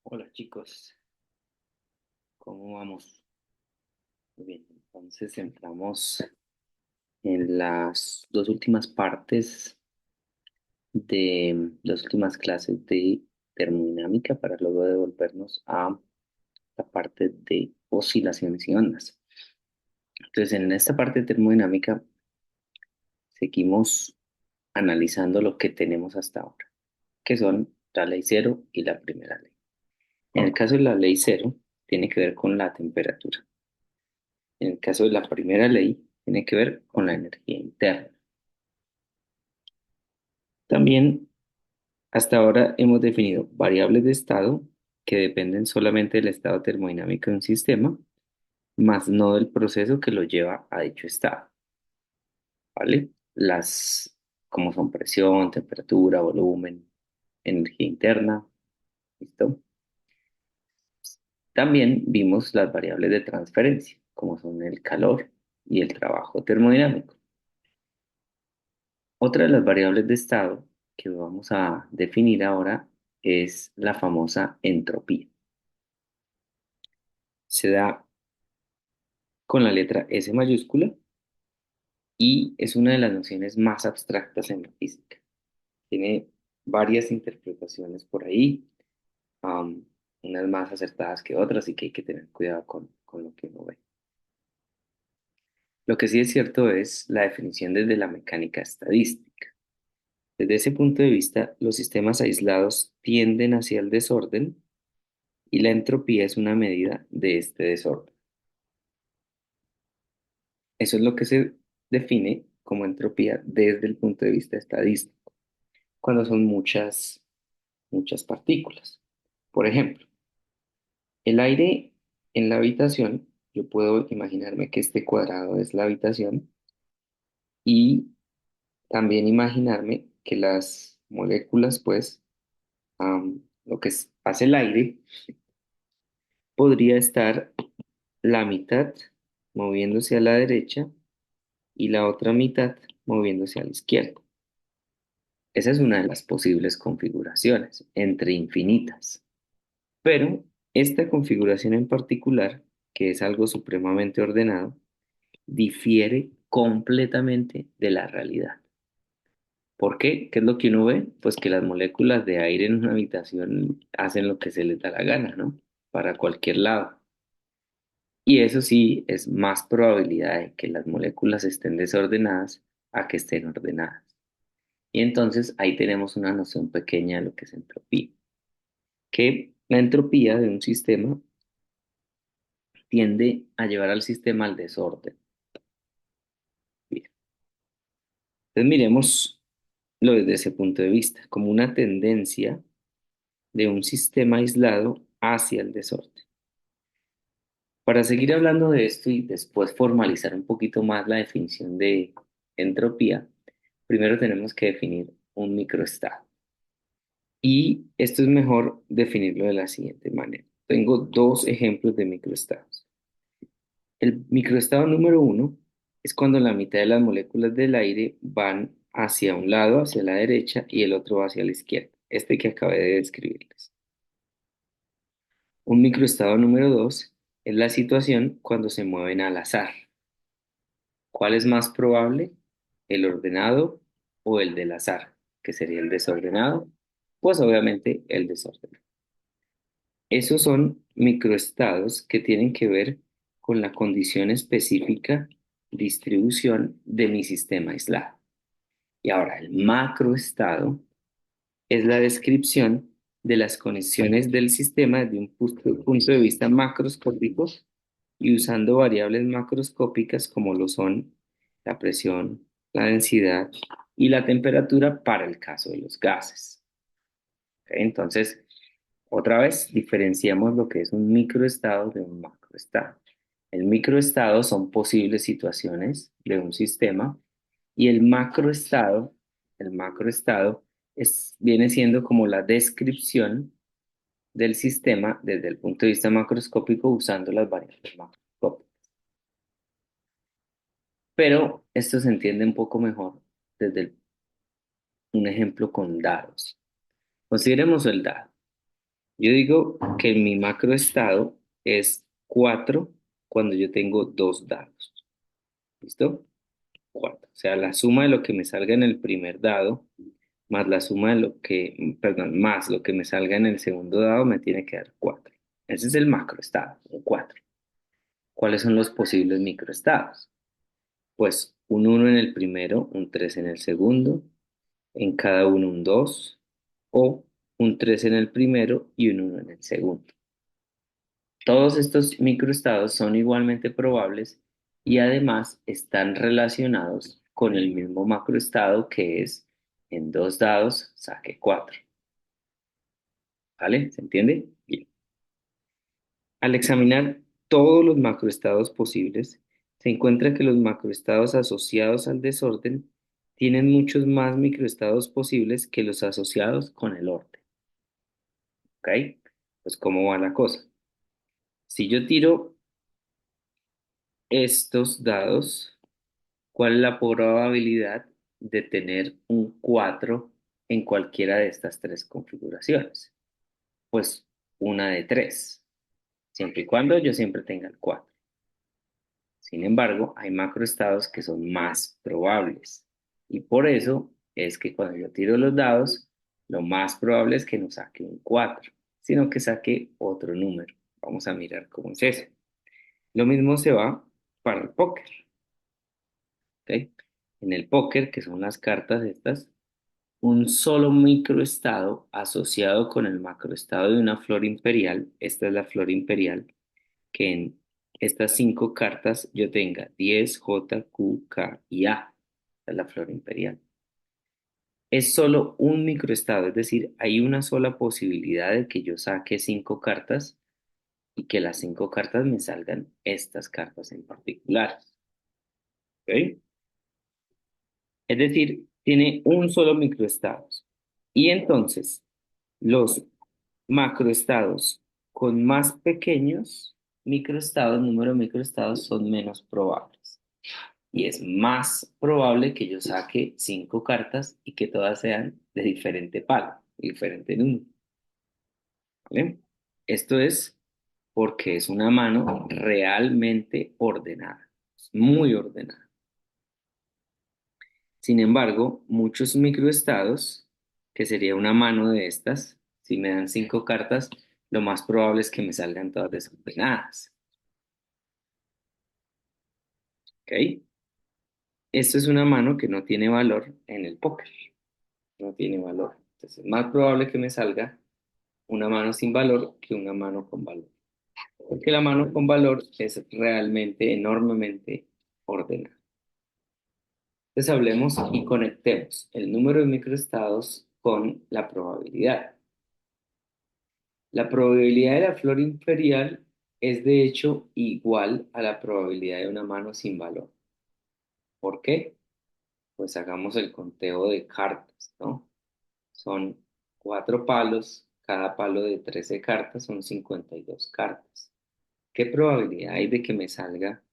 Hola chicos, ¿cómo vamos? Muy bien, entonces entramos en las dos últimas partes de las últimas clases de termodinámica para luego devolvernos a la parte de oscilaciones y ondas. Entonces, en esta parte de termodinámica seguimos analizando lo que tenemos hasta ahora, que son la ley cero y la primera ley. En el caso de la ley cero, tiene que ver con la temperatura. En el caso de la primera ley, tiene que ver con la energía interna. También hasta ahora hemos definido variables de estado que dependen solamente del estado termodinámico de un sistema, más no del proceso que lo lleva a dicho estado, ¿vale? Como son presión, temperatura, volumen, energía interna, ¿listo? También vimos las variables de transferencia, como son el calor y el trabajo termodinámico. Otra de las variables de estado que vamos a definir ahora es la famosa entropía. Se da con la letra S mayúscula y es una de las nociones más abstractas en la física. Tiene varias interpretaciones por ahí, am, unas más acertadas que otras y que hay que tener cuidado con lo que uno ve. Lo que sí es cierto es la definición desde la mecánica estadística. Desde ese punto de vista, los sistemas aislados tienden hacia el desorden y la entropía es una medida de este desorden. Eso es lo que se define como entropía desde el punto de vista estadístico, cuando son muchas partículas. Por ejemplo, el aire en la habitación, yo puedo imaginarme que este cuadrado es la habitación y también imaginarme que las moléculas, pues, lo que hace el aire, podría estar la mitad moviéndose a la derecha y la otra mitad moviéndose a la izquierda. Esa es una de las posibles configuraciones, entre infinitas. Pero esta configuración en particular, que es algo supremamente ordenado, difiere completamente de la realidad. ¿Por qué? ¿Qué es lo que uno ve? Pues que las moléculas de aire en una habitación hacen lo que se les da la gana, ¿no? Para cualquier lado. Y eso sí, es más probabilidad de que las moléculas estén desordenadas a que estén ordenadas. Y entonces ahí tenemos una noción pequeña de lo que es entropía, que la entropía de un sistema tiende a llevar al sistema al desorden. Bien. Entonces miremoslo desde ese punto de vista, como una tendencia de un sistema aislado hacia el desorden. Para seguir hablando de esto y después formalizar un poquito más la definición de entropía, primero tenemos que definir un microestado. Y esto es mejor definirlo de la siguiente manera. Tengo dos ejemplos de microestados. El microestado número uno es cuando la mitad de las moléculas del aire van hacia un lado, hacia la derecha, y el otro hacia la izquierda. Este que acabé de describirles. Un microestado número dos es la situación cuando se mueven al azar. ¿Cuál es más probable? ¿El ordenado o el del azar? Que sería el desordenado. Pues obviamente el desordenado. Esos son microestados que tienen que ver con la condición específica distribución de mi sistema aislado. Y ahora, el macroestado es la descripción de las conexiones del sistema desde un punto de vista macroscópico y usando variables macroscópicas como lo son la presión, la densidad y la temperatura para el caso de los gases. ¿Ok? Entonces, otra vez, diferenciamos lo que es un microestado de un macroestado. El microestado son posibles situaciones de un sistema y el macroestado viene siendo como la descripción del sistema desde el punto de vista macroscópico usando las variables macroscópicas. Pero esto se entiende un poco mejor un ejemplo con dados. Consideremos el dado. Yo digo que mi macroestado es 4 cuando yo tengo dos dados. ¿Listo? 4. O sea, la suma de lo que me salga en el primer dado más la suma de lo que, perdón, más lo que me salga en el segundo dado me tiene que dar 4. Ese es el macroestado, un 4. ¿Cuáles son los posibles microestados? Pues un uno en el primero, un 3 en el segundo, en cada uno un 2 o un 3 en el primero y un uno en el segundo. Todos estos microestados son igualmente probables y además están relacionados con el mismo macroestado que es en dos dados saque 4. ¿Vale? ¿Se entiende? Bien. Al examinar todos los macroestados posibles, se encuentra que los macroestados asociados al desorden tienen muchos más microestados posibles que los asociados con el orden. ¿Ok? Pues, ¿cómo va la cosa? Si yo tiro estos dados, ¿cuál es la probabilidad de tener un 4 en cualquiera de estas tres configuraciones? Pues una de tres, siempre y cuando yo siempre tenga el 4. Sin embargo, hay macroestados que son más probables. Y por eso es que cuando yo tiro los dados, lo más probable es que no saque un 4, sino que saque otro número. Vamos a mirar cómo es eso. Lo mismo se va para el póker. ¿Ok? En el póker, que son las cartas estas, un solo microestado asociado con el macroestado de una flor imperial, esta es la flor imperial, que en estas cinco cartas yo tenga 10 J, Q, K y A. Esta es la flor imperial. Es solo un microestado, es decir, hay una sola posibilidad de que yo saque cinco cartas y que las cinco cartas me salgan estas cartas en particular. ¿Ok? Es decir, tiene un solo microestado. Y entonces, los macroestados con más pequeños microestados, número de microestados, son menos probables. Y es más probable que yo saque cinco cartas y que todas sean de diferente palo, diferente número. ¿Vale? Esto es porque es una mano realmente ordenada, es muy ordenada. Sin embargo, muchos microestados, que sería una mano de estas, si me dan cinco cartas, lo más probable es que me salgan todas desordenadas. ¿Ok? Esto es una mano que no tiene valor en el póker, no tiene valor. Entonces es más probable que me salga una mano sin valor que una mano con valor. Porque la mano con valor es realmente enormemente ordenada. Entonces hablemos y conectemos el número de microestados con la probabilidad. La probabilidad de la flor imperial es de hecho igual a la probabilidad de una mano sin valor. ¿Por qué? Pues hagamos el conteo de cartas, ¿no? Son cuatro palos, cada palo de 13 cartas son 52 cartas. ¿Qué probabilidad hay de que me salga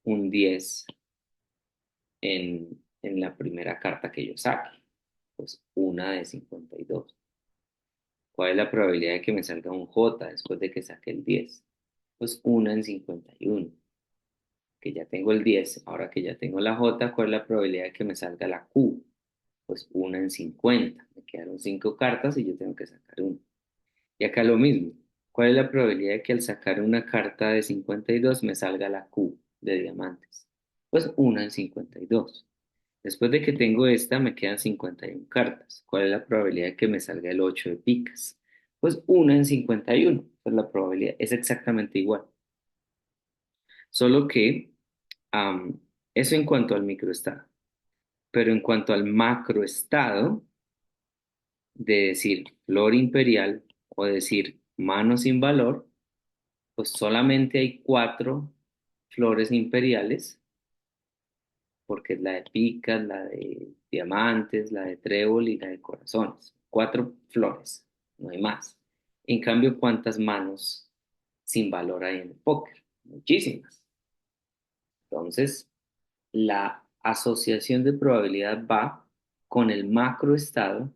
un 10 en la primera carta que yo saque? Pues una de 52. ¿Cuál es la probabilidad de que me salga un J después de que saque el 10? Pues una en 51. Que ya tengo el 10, ahora que ya tengo la J, ¿cuál es la probabilidad de que me salga la Q? Pues una en 50. Me quedaron cinco cartas y yo tengo que sacar una. Y acá lo mismo. ¿Cuál es la probabilidad de que al sacar una carta de 52 me salga la Q de diamantes? Pues una en 52. Después de que tengo esta, me quedan 51 cartas. ¿Cuál es la probabilidad de que me salga el 8 de picas? Pues una en 51. Pues la probabilidad es exactamente igual. Solo que am, eso en cuanto al microestado. Pero en cuanto al macroestado, de decir flor imperial o decir mano sin valor, pues solamente hay cuatro flores imperiales, porque es la de picas, la de diamantes, la de trébol y la de corazones. Cuatro flores, no hay más. En cambio, ¿cuántas manos sin valor hay en el póker? Muchísimas. Entonces, la asociación de probabilidad va con el macroestado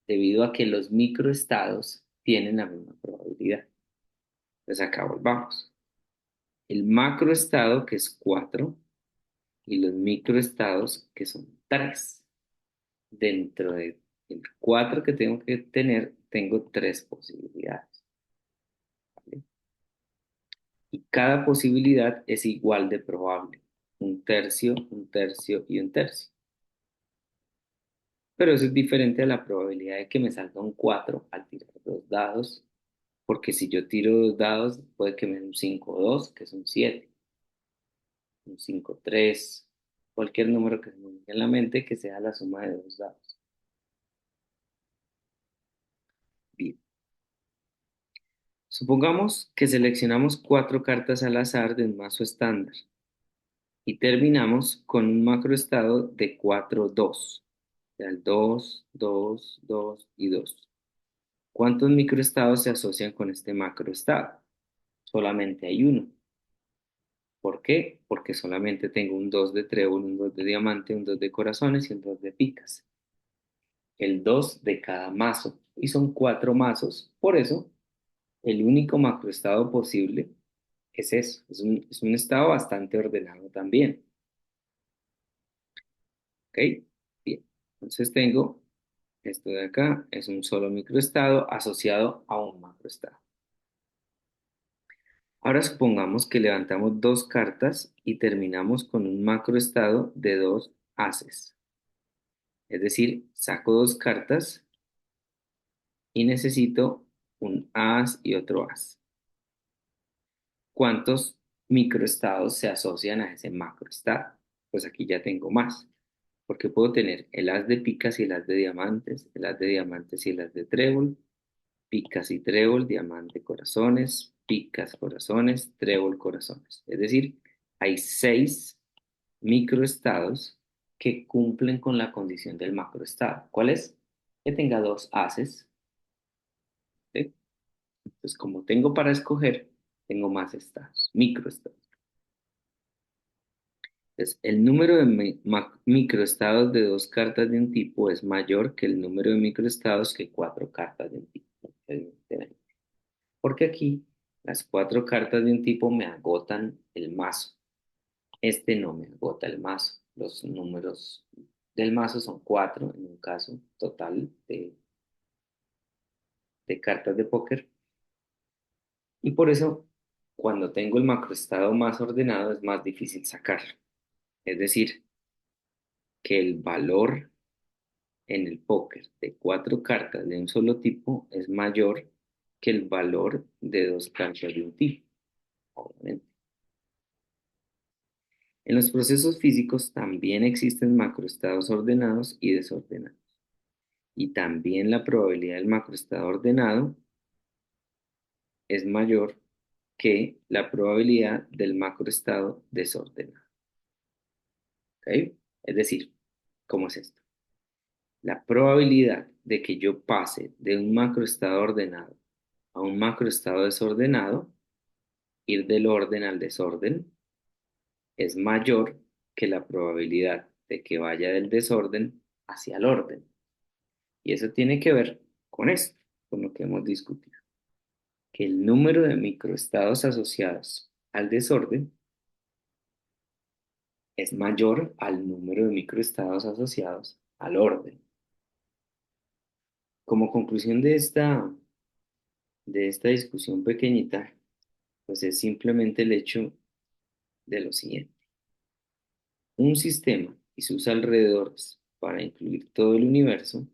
debido a que los microestados tienen la misma probabilidad. Entonces acá volvamos. El macroestado, que es 4, y los microestados, que son 3. Dentro del 4 que tengo que tener, tengo 3 posibilidades, ¿vale? Y cada posibilidad es igual de probable. Un tercio, un tercio y un tercio. Pero eso es diferente a la probabilidad de que me salga un 4 al tirar dos dados, porque si yo tiro dos dados, puede que me den un 5 2, que es un 7, un 5 3, cualquier número que se me venga en la mente que sea la suma de dos dados. Bien. Supongamos que seleccionamos 4 cartas al azar de un mazo estándar y terminamos con un macroestado de 4 2. O sea, el 2 2 2 y 2. ¿Cuántos microestados se asocian con este macroestado? Solamente hay uno. ¿Por qué? Porque solamente tengo un 2 de trébol, un 2 de diamante, un 2 de corazones y un 2 de picas. El 2 de cada mazo. Y son 4 mazos. Por eso, el único macroestado posible es eso. Es un estado bastante ordenado también. ¿Ok? Bien. Entonces tengo esto de acá. Es un solo microestado asociado a un macroestado. Ahora supongamos que levantamos dos cartas y terminamos con un macroestado de dos ases. Es decir, saco dos cartas y necesito un as y otro as. ¿Cuántos microestados se asocian a ese macroestado? Pues aquí ya tengo más, porque puedo tener el as de picas y el as de diamantes, el as de diamantes y el as de trébol, picas y trébol, diamante, corazones, picas, corazones, trébol, corazones. Es decir, hay 6 microestados que cumplen con la condición del macroestado. ¿Cuál es? Que tenga dos ases, ¿sí? Entonces, como tengo para escoger, tengo más estados, microestados. Entonces, el número de microestados de dos cartas de un tipo es mayor que el número de microestados que cuatro cartas de un tipo. Evidentemente. Porque aquí las cuatro cartas de un tipo me agotan el mazo. Este no me agota el mazo. Los números del mazo son cuatro en un caso total de cartas de póker. Y por eso, cuando tengo el macroestado más ordenado, es más difícil sacarlo. Es decir, que el valor en el póker de cuatro cartas de un solo tipo es mayor que el valor de dos cartas de un tipo, obviamente. En los procesos físicos también existen macroestados ordenados y desordenados. Y también la probabilidad del macroestado ordenado es mayor que la probabilidad del macroestado desordenado. ¿Ok? Es decir, ¿cómo es esto? La probabilidad de que yo pase de un macroestado ordenado a un macroestado desordenado, ir del orden al desorden, es mayor que la probabilidad de que vaya del desorden hacia el orden. Y eso tiene que ver con esto, con lo que hemos discutido, que el número de microestados asociados al desorden es mayor al número de microestados asociados al orden. Como conclusión de esta discusión pequeñita, pues es simplemente el hecho de lo siguiente. Un sistema y sus alrededores para incluir todo el universo,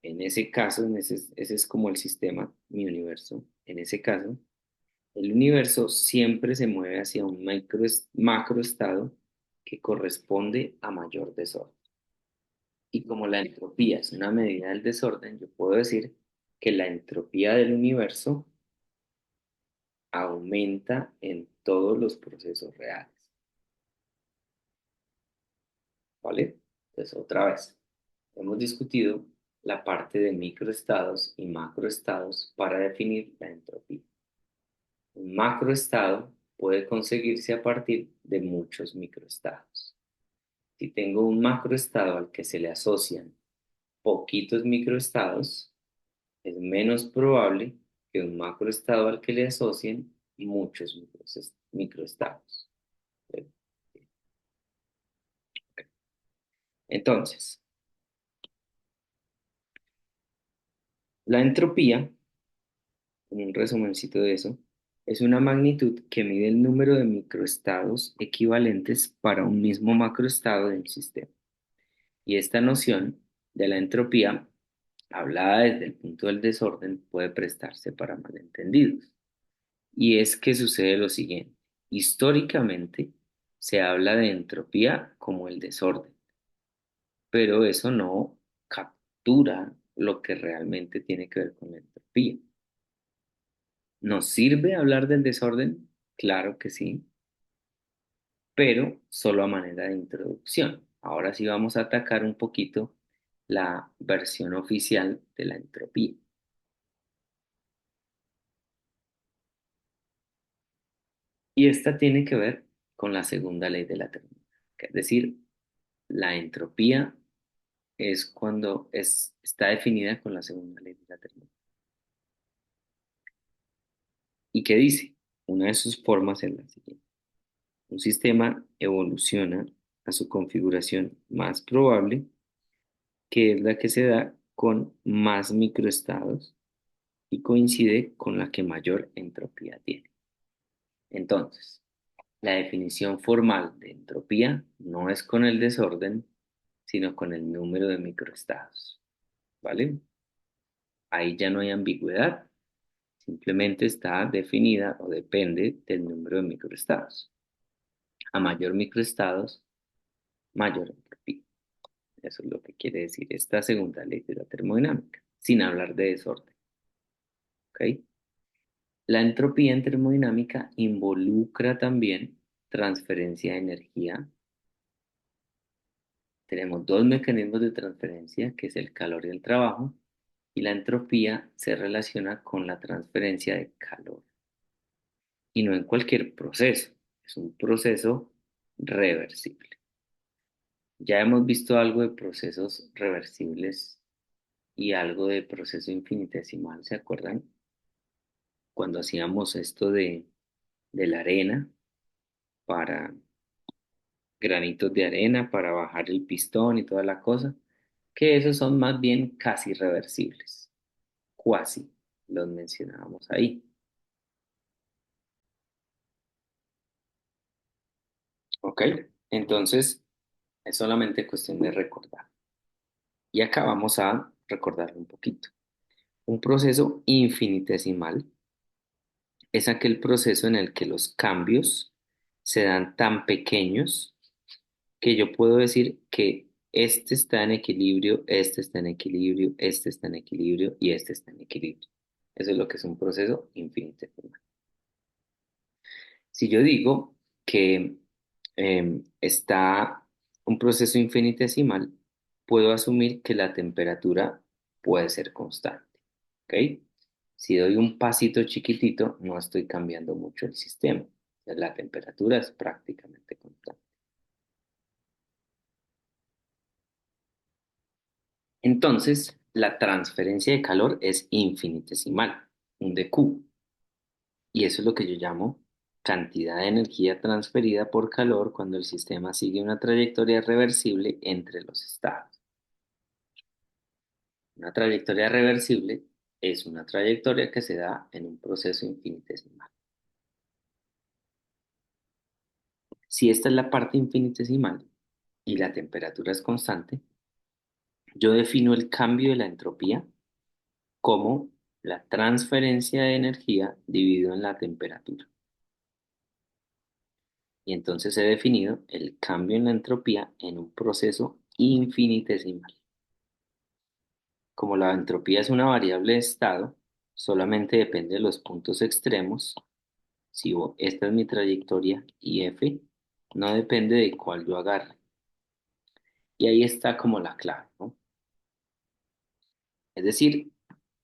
en ese caso, ese es como el sistema, mi universo, en ese caso, el universo siempre se mueve hacia un macroestado que corresponde a mayor desorden. Y como la entropía es una medida del desorden, yo puedo decir que la entropía del universo aumenta en todos los procesos reales. ¿Vale? Entonces, otra vez, hemos discutido la parte de microestados y macroestados para definir la entropía. Un macroestado puede conseguirse a partir de muchos microestados. Si tengo un macroestado al que se le asocian poquitos microestados, es menos probable que un macroestado al que le asocien muchos microestados. Entonces, la entropía, un resumencito de eso, es una magnitud que mide el número de microestados equivalentes para un mismo macroestado de un sistema. Y esta noción de la entropía, hablada desde el punto del desorden, puede prestarse para malentendidos. Y es que sucede lo siguiente. Históricamente se habla de entropía como el desorden, pero eso no captura lo que realmente tiene que ver con la entropía. ¿Nos sirve hablar del desorden? Claro que sí, pero solo a manera de introducción. Ahora sí vamos a atacar un poquito la versión oficial de la entropía. Y esta tiene que ver con la segunda ley de la termodinámica, es decir, la entropía es cuando está definida con la segunda ley de la termodinámica. ¿Y qué dice? Una de sus formas es la siguiente. Un sistema evoluciona a su configuración más probable, que es la que se da con más microestados y coincide con la que mayor entropía tiene. Entonces, la definición formal de entropía no es con el desorden, sino con el número de microestados, ¿vale? Ahí ya no hay ambigüedad, simplemente está definida o depende del número de microestados. A mayor microestados, mayor entropía. Eso es lo que quiere decir esta segunda ley de la termodinámica, sin hablar de desorden, ¿ok? La entropía en termodinámica involucra también transferencia de energía. Tenemos dos mecanismos de transferencia, que es el calor y el trabajo, y la entropía se relaciona con la transferencia de calor. Y no en cualquier proceso, es un proceso reversible. Ya hemos visto algo de procesos reversibles y algo de proceso infinitesimal, ¿se acuerdan? Cuando hacíamos esto de la arena para granitos de arena para bajar el pistón y toda la cosa, que esos son más bien casi reversibles, cuasi los mencionábamos ahí, ¿ok? Entonces, es solamente cuestión de recordar. Y acá vamos a recordar un poquito. Un proceso infinitesimal es aquel proceso en el que los cambios se dan tan pequeños que yo puedo decir que este está en equilibrio, este está en equilibrio, este está en equilibrio y este está en equilibrio. Eso es lo que es un proceso infinitesimal. Si yo digo que está un proceso infinitesimal, puedo asumir que la temperatura puede ser constante, ¿ok? Si doy un pasito chiquitito, no estoy cambiando mucho el sistema. O sea, la temperatura es prácticamente constante. Entonces, la transferencia de calor es infinitesimal, un de Q, y eso es lo que yo llamo cantidad de energía transferida por calor cuando el sistema sigue una trayectoria reversible entre los estados. Una trayectoria reversible es una trayectoria que se da en un proceso infinitesimal. Si esta es la parte infinitesimal y la temperatura es constante, yo defino el cambio de la entropía como la transferencia de energía dividido en la temperatura. Y entonces he definido el cambio en la entropía en un proceso infinitesimal. Como la entropía es una variable de estado, solamente depende de los puntos extremos. Si esta es mi trayectoria y F, no depende de cuál yo agarre. Y ahí está como la clave, ¿no? Es decir,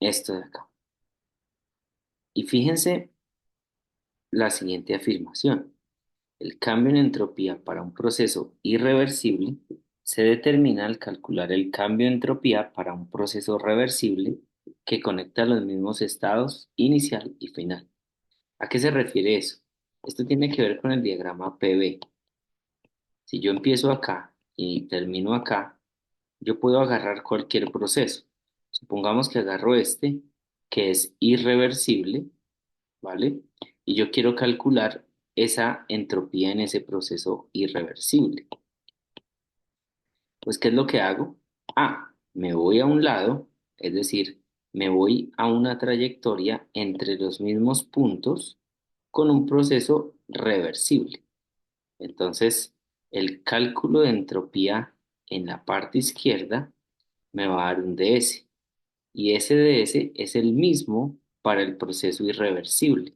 esto de acá. Y fíjense la siguiente afirmación. El cambio en entropía para un proceso irreversible se determina al calcular el cambio de entropía para un proceso reversible que conecta los mismos estados inicial y final. ¿A qué se refiere eso? Esto tiene que ver con el diagrama PV. Si yo empiezo acá y termino acá, yo puedo agarrar cualquier proceso. Supongamos que agarro este, que es irreversible, ¿vale? Y yo quiero calcular esa entropía en ese proceso irreversible. Pues, ¿qué es lo que hago? Me voy a un lado, es decir, me voy a una trayectoria entre los mismos puntos con un proceso reversible. Entonces, el cálculo de entropía en la parte izquierda me va a dar un ds. Y ese ds es el mismo para el proceso irreversible.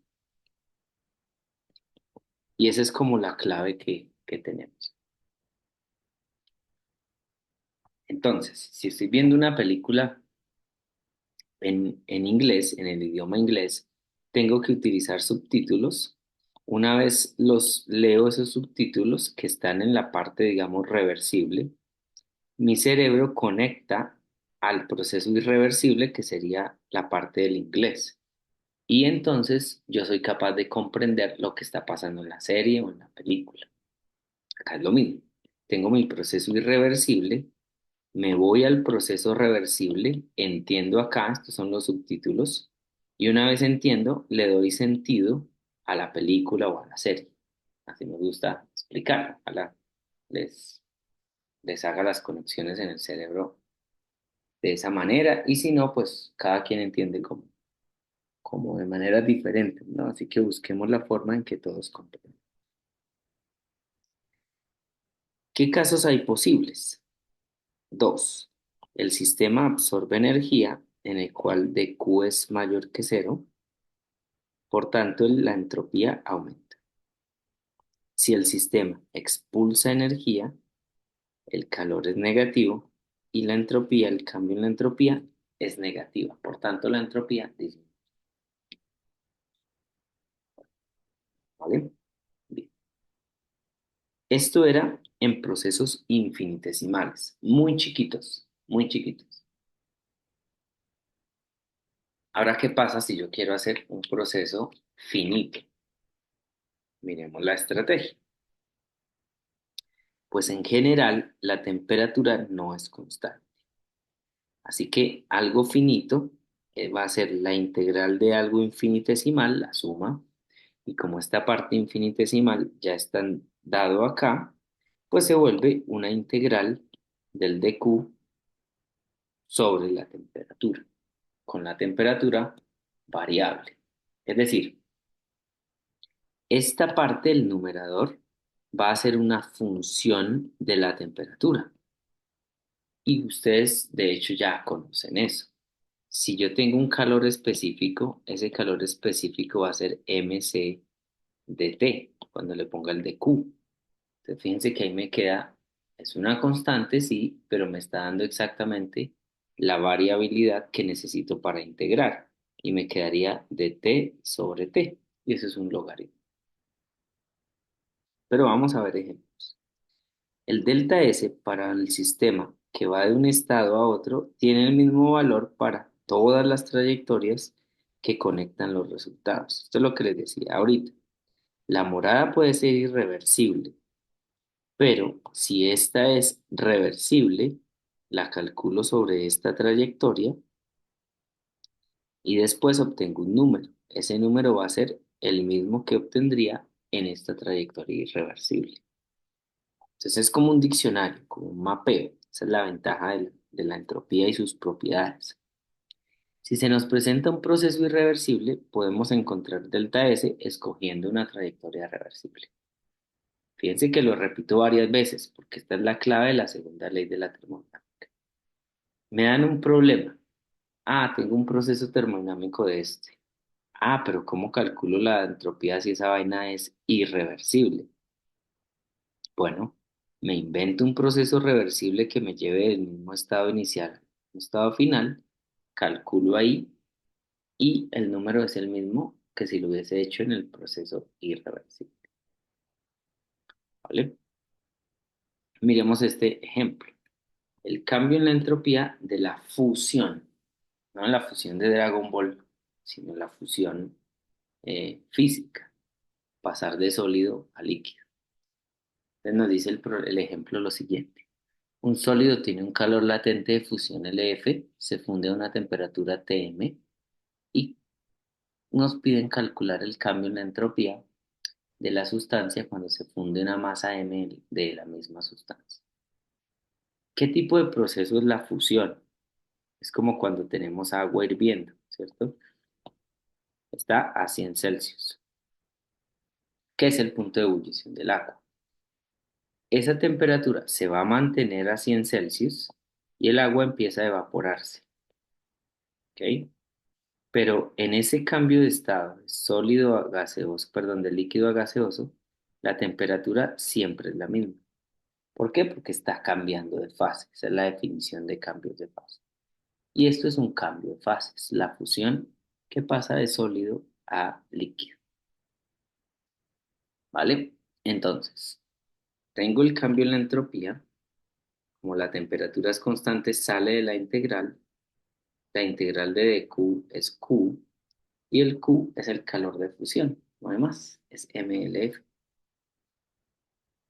Y esa es como la clave que tenemos. Entonces, si estoy viendo una película en inglés, en el idioma inglés, tengo que utilizar subtítulos. Una vez los leo esos subtítulos que están en la parte, digamos, reversible, mi cerebro conecta al proceso irreversible que sería la parte del inglés. Y entonces yo soy capaz de comprender lo que está pasando en la serie o en la película. Acá es lo mismo. Tengo mi proceso irreversible, me voy al proceso reversible, entiendo acá, estos son los subtítulos, y una vez entiendo, le doy sentido a la película o a la serie. Así me gusta explicar. Ojalá les, les haga las conexiones en el cerebro de esa manera, y si no, pues cada quien entiende como de manera diferente, ¿no? Así que busquemos la forma en que todos comprendan. ¿Qué casos hay posibles? Dos, el sistema absorbe energía en el cual dq es mayor que cero, por tanto la entropía aumenta. Si el sistema expulsa energía, el calor es negativo y la entropía, el cambio en la entropía es negativa, por tanto la entropía disminuye. ¿Vale? Bien. Esto era en procesos infinitesimales, muy chiquitos, muy chiquitos. Ahora, ¿qué pasa si yo quiero hacer un proceso finito? Miremos la estrategia. Pues en general la temperatura no es constante. Así que algo finito va a ser la integral de algo infinitesimal, la suma, y como esta parte infinitesimal ya está dado acá, pues se vuelve una integral del dq sobre la temperatura, con la temperatura variable. Es decir, esta parte del numerador va a ser una función de la temperatura. Y ustedes, de hecho, ya conocen eso. Si yo tengo un calor específico, ese calor específico va a ser mc de T, cuando le ponga el de Q. Entonces, fíjense que ahí me queda, es una constante, sí, pero me está dando exactamente la variabilidad que necesito para integrar. Y me quedaría de T sobre T. Y eso es un logaritmo. Pero vamos a ver ejemplos. El delta S para el sistema que va de un estado a otro tiene el mismo valor para todas las trayectorias que conectan los resultados. Esto es lo que les decía ahorita. La morada puede ser irreversible, pero si esta es reversible, la calculo sobre esta trayectoria y después obtengo un número. Ese número va a ser el mismo que obtendría en esta trayectoria irreversible. Entonces es como un diccionario, como un mapeo. Esa es la ventaja de la entropía y sus propiedades. Si se nos presenta un proceso irreversible, podemos encontrar delta S escogiendo una trayectoria reversible. Fíjense que lo repito varias veces porque esta es la clave de la segunda ley de la termodinámica. Me dan un problema. Tengo un proceso termodinámico de este. Pero ¿cómo calculo la entropía si esa vaina es irreversible? Bueno, me invento un proceso reversible que me lleve del mismo estado inicial al mismo estado final, calculo ahí y el número es el mismo que si lo hubiese hecho en el proceso irreversible. ¿Vale? Miremos este ejemplo. El cambio en la entropía de la fusión. no en la fusión de Dragon Ball, sino la fusión física, pasar de sólido a líquido. Entonces nos dice el ejemplo lo siguiente. Un sólido tiene un calor latente de fusión LF, se funde a una temperatura Tm y nos piden calcular el cambio en la entropía de la sustancia cuando se funde una masa M de la misma sustancia. ¿Qué tipo de proceso es la fusión? Es como cuando tenemos agua hirviendo, ¿cierto? Está a 100 Celsius. ¿Qué es el punto de ebullición del agua? Esa temperatura se va a mantener a 100 Celsius y el agua empieza a evaporarse, ¿ok? Pero en ese cambio de estado, de sólido a gaseoso, perdón, de líquido a gaseoso, la temperatura siempre es la misma. ¿Por qué? Porque está cambiando de fase. Esa es la definición de cambios de fase. Y esto es un cambio de fase, es la fusión que pasa de sólido a líquido, ¿vale? Entonces, tengo el cambio en la entropía, como la temperatura es constante, sale de la integral de dq es Q, y el Q es el calor de fusión, no hay más, es mLF,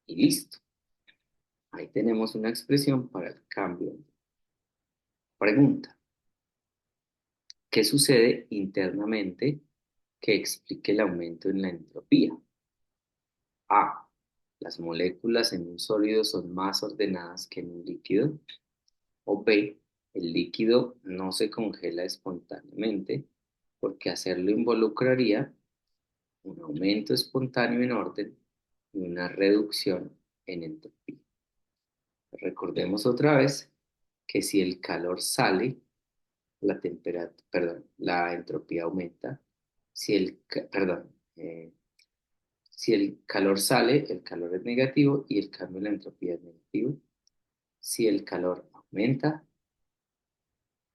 y listo. Ahí tenemos una expresión para el cambio. Pregunta, ¿qué sucede internamente que explique el aumento en la entropía? A. Las moléculas en un sólido son más ordenadas que en un líquido. O B. El líquido no se congela espontáneamente porque hacerlo involucraría un aumento espontáneo en orden y una reducción en entropía. Recordemos otra vez que si el calor sale, la temperatura, perdón, la entropía aumenta. Perdón, si el calor sale, el calor es negativo y el cambio en la entropía es negativo. Si el calor aumenta,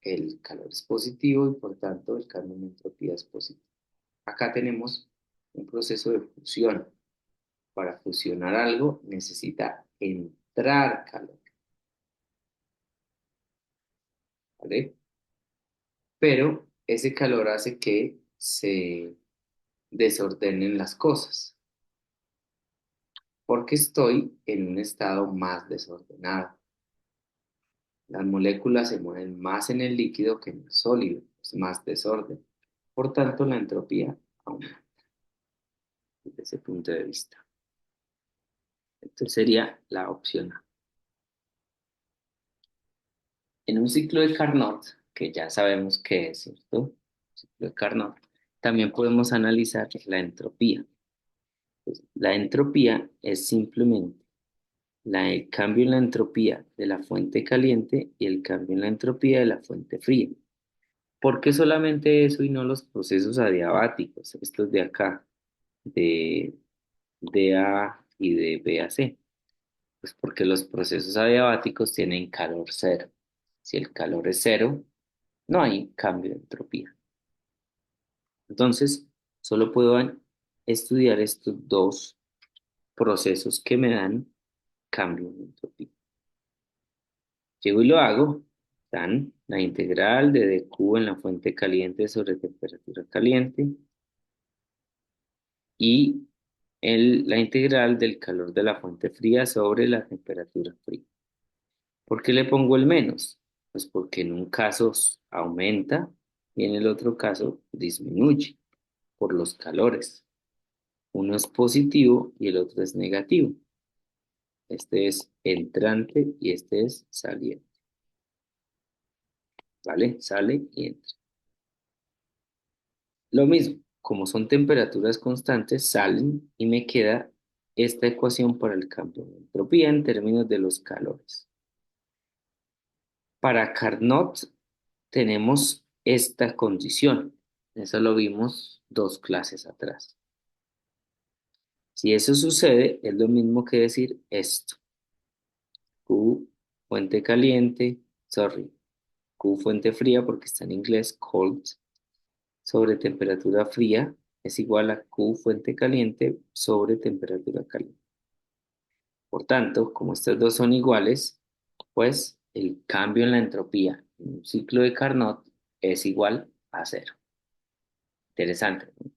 el calor es positivo y por tanto el cambio en entropía es positivo. Acá tenemos un proceso de fusión. Para fusionar algo necesita entrar calor, ¿vale? Pero ese calor hace que se desordenen las cosas, porque estoy en un estado más desordenado. Las moléculas se mueven más en el líquido que en el sólido, es más desorden. Por tanto, la entropía aumenta desde ese punto de vista. Entonces sería la opción A. En un ciclo de Carnot, que ya sabemos qué es, ¿cierto? Ciclo de Carnot, también podemos analizar la entropía. Pues, la entropía es simplemente el cambio en la entropía de la fuente caliente y el cambio en la entropía de la fuente fría. ¿Por qué solamente eso y no los procesos adiabáticos, estos de acá, de DA y de BAC? Pues porque los procesos adiabáticos tienen calor cero. Si el calor es cero, no hay cambio de entropía. Entonces, solo puedo estudiar estos dos procesos que me dan cambio de entropía. Llego y lo hago. Dan la integral de dq en la fuente caliente sobre temperatura caliente y la integral del calor de la fuente fría sobre la temperatura fría. ¿Por qué le pongo el menos? Pues porque en un caso aumenta y en el otro caso disminuye por los calores. Uno es positivo y el otro es negativo. Este es entrante y este es saliente. ¿Vale? Sale y entra. Lo mismo, como son temperaturas constantes, salen y me queda esta ecuación para el cambio de entropía en términos de los calores. Para Carnot tenemos esta condición. Eso lo vimos dos clases atrás. Si eso sucede, es lo mismo que decir esto. Q fuente caliente, sorry, Q fuente fría porque está en inglés, cold, sobre temperatura fría es igual a Q fuente caliente sobre temperatura caliente. Por tanto, como estas dos son iguales, pues el cambio en la entropía en un ciclo de Carnot es igual a cero. Interesante, ¿no?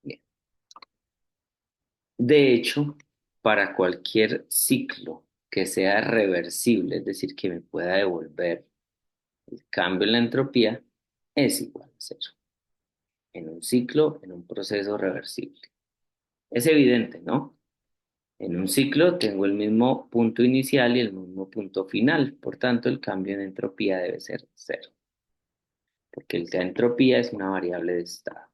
Bien. De hecho, para cualquier ciclo que sea reversible, es decir, que me pueda devolver el cambio en la entropía, es igual a cero. En un ciclo, en un proceso reversible. Es evidente, ¿no? En un ciclo tengo el mismo punto inicial y el mismo punto final, por tanto el cambio en entropía debe ser cero, porque la entropía es una variable de estado.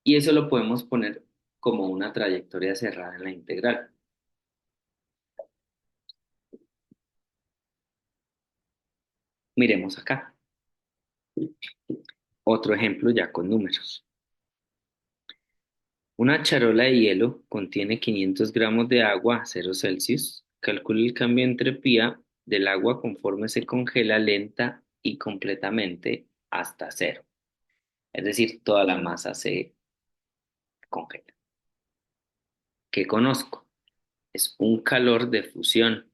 Y eso lo podemos poner como una trayectoria cerrada en la integral. Miremos acá, otro ejemplo ya con números. Una charola de hielo contiene 500 gramos de agua a 0 Celsius. Calcule el cambio de entropía del agua conforme se congela lenta y completamente hasta cero. Es decir, toda la masa se congela. ¿Qué conozco? Es un calor de fusión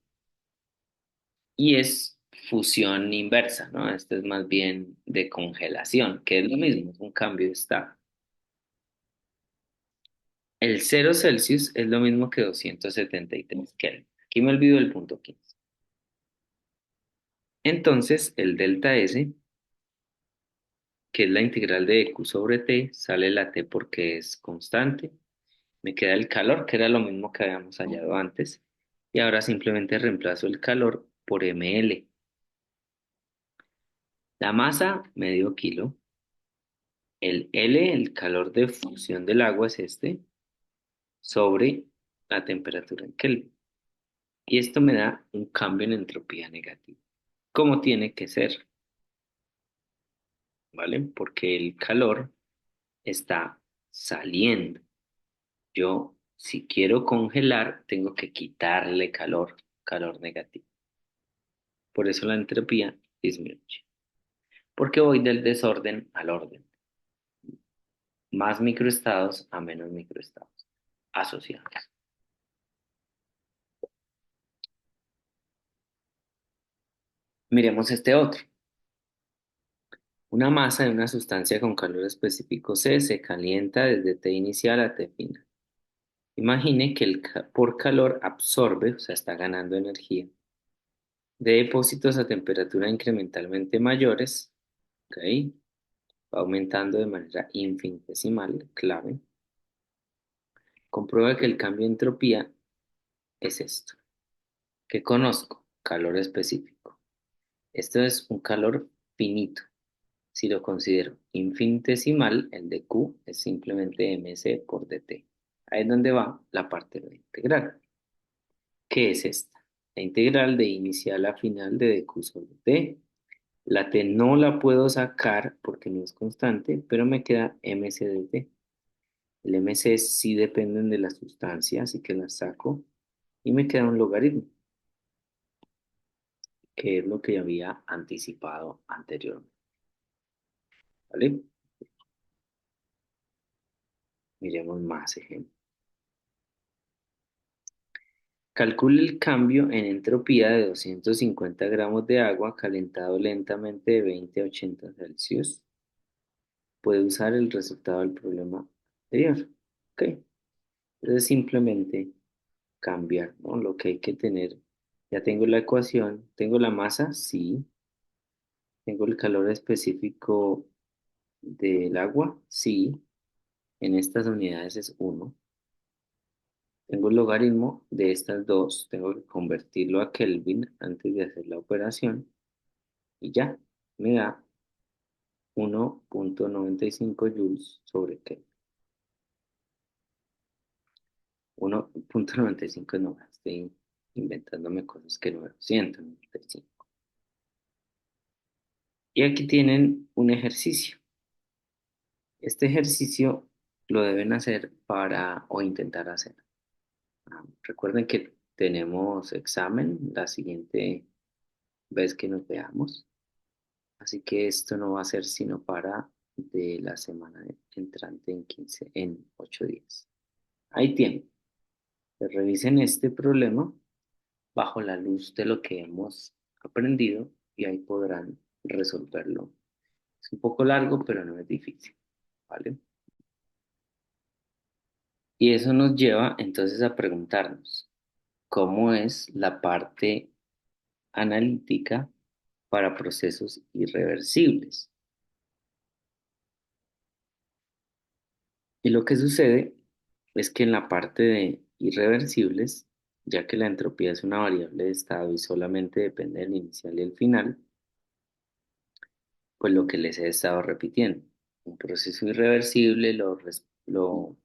y es fusión inversa, ¿no? Esto es más bien de congelación, que es lo mismo, es un cambio de estado. El 0 Celsius es lo mismo que 273 Kelvin. Aquí me olvido el punto 15. Entonces, el delta S, que es la integral de Q sobre T, sale la T porque es constante. Me queda el calor, que era lo mismo que habíamos hallado antes. Y ahora simplemente reemplazo el calor por ml. La masa, medio kilo. El L, el calor de fusión del agua es este, sobre la temperatura en Kelvin. Y esto me da un cambio en entropía negativa. Como tiene que ser, ¿vale? Porque el calor está saliendo. Yo, si quiero congelar, tengo que quitarle calor, calor negativo. Por eso la entropía disminuye. Porque voy del desorden al orden. Más microestados a menos microestados asociados. Miremos este otro. Una masa de una sustancia con calor específico C se calienta desde T inicial a T final. Imagine que por calor absorbe, o sea, está ganando energía, de depósitos a temperatura incrementalmente mayores, ¿ok? Va aumentando de manera infinitesimal, clave. Comprueba que el cambio de entropía es esto. ¿Qué conozco? Calor específico. Esto es un calor finito. Si lo considero infinitesimal, el de Q es simplemente mc por dt. Ahí es donde va la parte de la integral. ¿Qué es esta? La integral de inicial a final de dq sobre t. La t no la puedo sacar porque no es constante, pero me queda mc de t. El mc sí dependen de la sustancia, así que la saco y me queda un logaritmo, que es lo que había anticipado anteriormente. ¿Vale? Miremos más ejemplos. Calcule el cambio en entropía de 250 gramos de agua calentado lentamente de 20 a 80 Celsius. Puede usar el resultado del problema anterior. Ok. Entonces simplemente cambiar, ¿no? Lo que hay que tener. Ya tengo la ecuación. ¿Tengo la masa? Sí. ¿Tengo el calor específico del agua? Sí. En estas unidades es uno. Tengo el logaritmo de estas dos. Tengo que convertirlo a Kelvin antes de hacer la operación. Y ya, me da 1,95 joules sobre Kelvin. 1,95 no, estoy inventándome cosas que no veo. 195. Y aquí tienen un ejercicio. Este ejercicio lo deben hacer para o intentar hacer. Recuerden que tenemos examen la siguiente vez que nos veamos. Así que esto no va a ser sino para de la semana entrante en 8 días. Hay tiempo. Revisen este problema bajo la luz de lo que hemos aprendido y ahí podrán resolverlo. Es un poco largo, pero no es difícil, ¿vale? Y eso nos lleva entonces a preguntarnos, ¿cómo es la parte analítica para procesos irreversibles? Y lo que sucede es que en la parte de irreversibles, ya que la entropía es una variable de estado y solamente depende del inicial y el final, pues lo que les he estado repitiendo, un proceso irreversible lo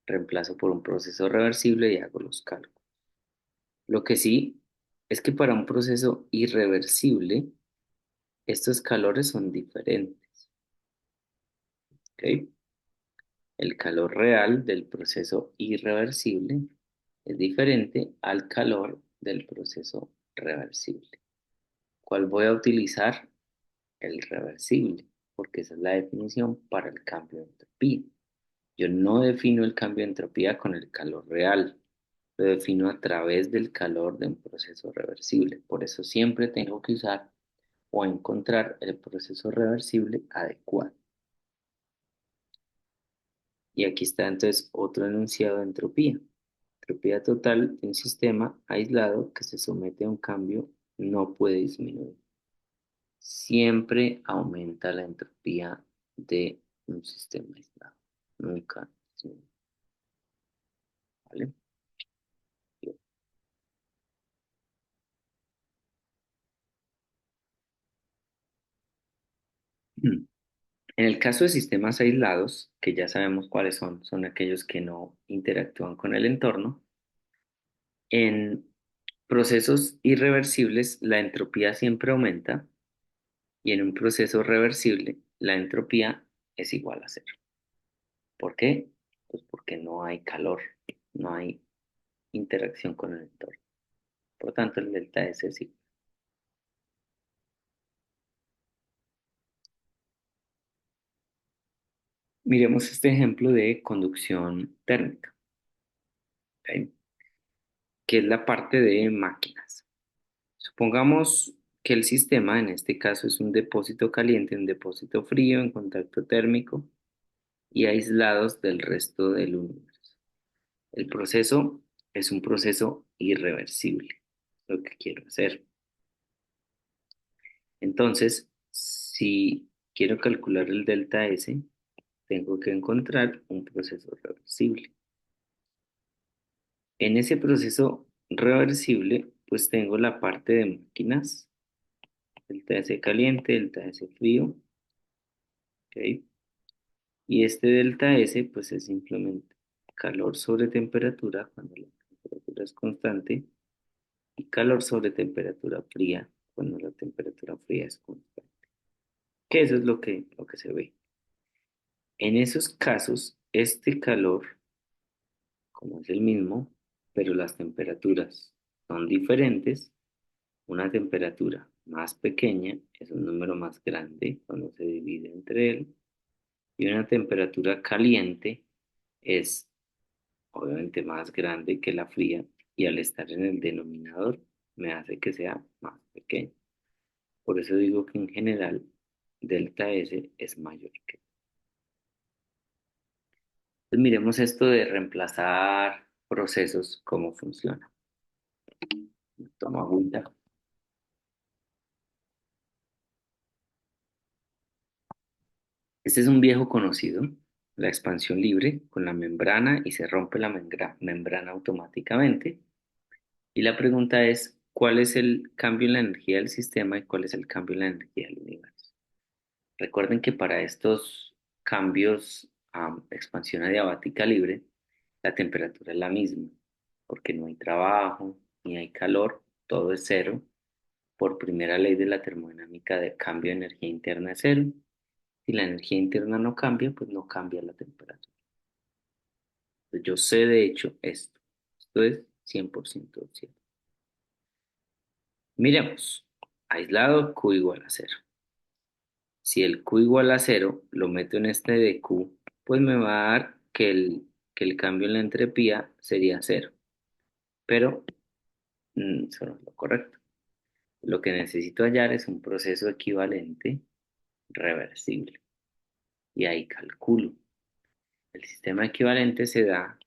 reemplazo por un proceso reversible y hago los cálculos. Lo que sí es que para un proceso irreversible, estos calores son diferentes, ¿ok? El calor real del proceso irreversible es diferente al calor del proceso reversible. ¿Cuál voy a utilizar? El reversible, porque esa es la definición para el cambio de entropía. Yo no defino el cambio de entropía con el calor real, lo defino a través del calor de un proceso reversible. Por eso siempre tengo que usar o encontrar el proceso reversible adecuado. Y aquí está entonces otro enunciado de entropía. Entropía total de un sistema aislado que se somete a un cambio no puede disminuir. Siempre aumenta la entropía de un sistema aislado. Nunca disminuye, ¿vale? Bien. En el caso de sistemas aislados, que ya sabemos cuáles son aquellos que no interactúan con el entorno, en procesos irreversibles la entropía siempre aumenta y en un proceso reversible la entropía es igual a cero. ¿Por qué? Pues porque no hay calor, no hay interacción con el entorno. Por tanto, el delta S es igual. Miremos este ejemplo de conducción térmica, ¿ok? Que es la parte de máquinas. Supongamos que el sistema, en este caso, es un depósito caliente, un depósito frío en contacto térmico y aislados del resto del universo. El proceso es un proceso irreversible, lo que quiero hacer. Entonces, si quiero calcular el delta S, tengo que encontrar un proceso reversible. En ese proceso reversible, pues tengo la parte de máquinas, delta S caliente, delta S frío, ¿ok? Y este delta S, pues es simplemente calor sobre temperatura, cuando la temperatura es constante, y calor sobre temperatura fría, cuando la temperatura fría es constante. Que eso es lo que se ve. En esos casos, este calor, como es el mismo, pero las temperaturas son diferentes, una temperatura más pequeña es un número más grande cuando se divide entre él, y una temperatura caliente es obviamente más grande que la fría, y al estar en el denominador me hace que sea más pequeño. Por eso digo que en general delta S es mayor que. Entonces miremos esto de reemplazar procesos, cómo funciona. Toma agüita. Este es un viejo conocido, la expansión libre con la membrana y se rompe la membrana automáticamente. Y la pregunta es, ¿cuál es el cambio en la energía del sistema y cuál es el cambio en la energía del universo? Recuerden que para estos cambios a expansión adiabática libre, la temperatura es la misma, porque no hay trabajo ni hay calor, todo es cero. Por primera ley de la termodinámica de cambio de energía interna es cero. Si la energía interna no cambia, pues no cambia la temperatura. Entonces, yo sé de hecho esto. Esto es 100% cierto. Miremos. Aislado Q igual a cero. Si el Q igual a cero, lo meto en este de Q, pues me va a dar que el cambio en la entropía sería cero. Pero Eso no es lo correcto. Lo que necesito hallar es un proceso equivalente reversible. Y ahí calculo. El sistema equivalente se da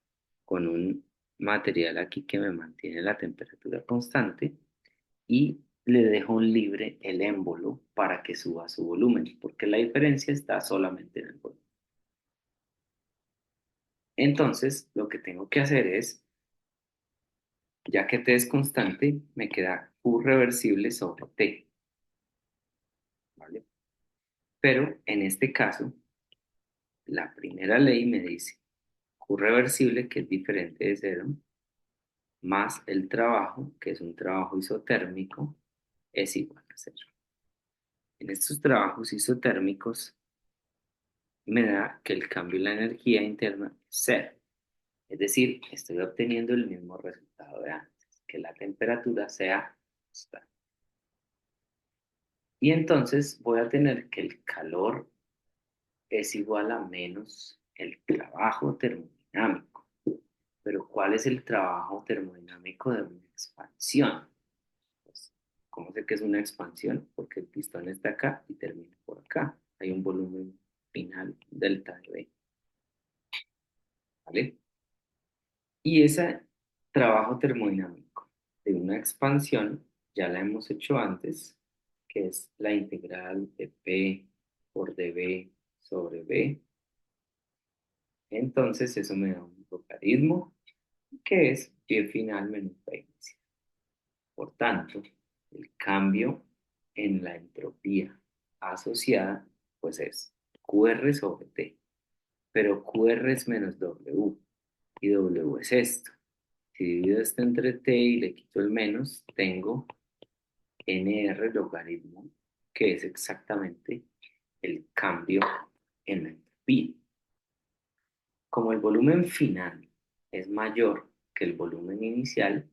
con un material aquí que me mantiene la temperatura constante y le dejo libre el émbolo para que suba su volumen, porque la diferencia está solamente en el volumen. Entonces, lo que tengo que hacer es, ya que T es constante, me queda Q reversible sobre T, ¿vale? Pero en este caso, la primera ley me dice Q reversible, que es diferente de cero, más el trabajo, que es un trabajo isotérmico, es igual a cero. En estos trabajos isotérmicos me da que el cambio en la energía interna es cero. Es decir, estoy obteniendo el mismo resultado de antes, que la temperatura sea constante. Y entonces voy a tener que el calor es igual a menos el trabajo termodinámico. Pero ¿cuál es el trabajo termodinámico de una expansión? Pues, ¿cómo sé que es una expansión? Porque el pistón está acá y termina por acá. Hay un volumen final delta de V, ¿vale? Y ese trabajo termodinámico de una expansión ya la hemos hecho antes, que es la integral de P por dV sobre V. Entonces eso me da un logaritmo que es pie final menos P inicial. Por tanto, el cambio en la entropía asociada pues es QR sobre T, pero QR es menos W y W es esto. Si divido esto entre T y le quito el menos, tengo NR logaritmo, que es exactamente el cambio en la entropía. Como el volumen final es mayor que el volumen inicial,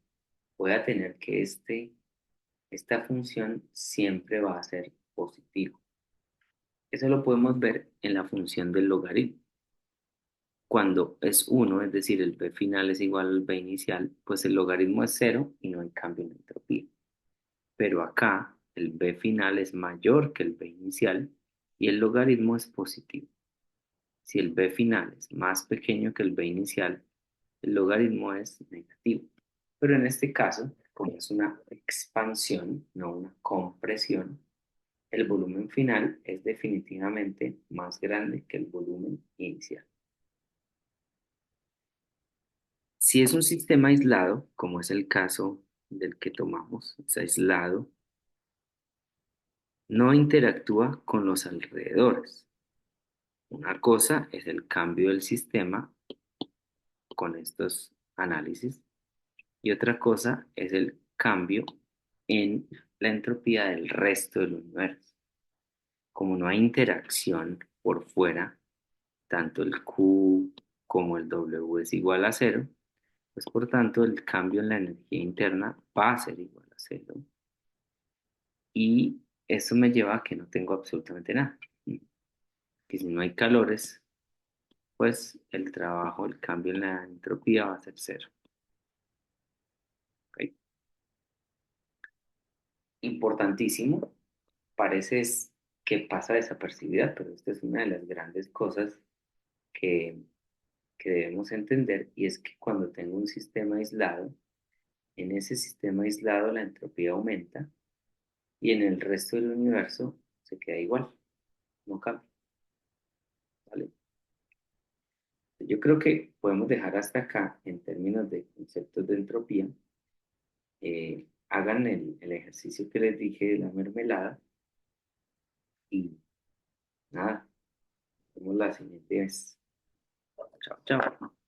voy a tener que esta función siempre va a ser positivo. Eso lo podemos ver en la función del logaritmo. Cuando es uno, es decir, el b final es igual al b inicial, pues el logaritmo es cero y no hay cambio en la entropía. Pero acá el b final es mayor que el b inicial y el logaritmo es positivo. Si el b final es más pequeño que el b inicial, el logaritmo es negativo. Pero en este caso, como es una expansión, no una compresión, el volumen final es definitivamente más grande que el volumen inicial. Si es un sistema aislado, como es el caso del que tomamos, es aislado, no interactúa con los alrededores. Una cosa es el cambio del sistema con estos análisis y otra cosa es el cambio en la entropía del resto del universo. Como no hay interacción por fuera, tanto el Q como el W es igual a cero, pues por tanto el cambio en la energía interna va a ser igual a cero. Y eso me lleva a que no tengo absolutamente nada. Que si no hay calores, pues el trabajo, el cambio en la entropía va a ser cero. ¿Ok? Importantísimo, parece que pasa desapercibida, pero esta es una de las grandes cosas que, que debemos entender y es que cuando tengo un sistema aislado, en ese sistema aislado la entropía aumenta y en el resto del universo se queda igual, no cambia, ¿vale? Yo creo que podemos dejar hasta acá en términos de conceptos de entropía. Hagan el ejercicio que les dije de la mermelada y nada, vemos la siguiente vez. Chao, chao.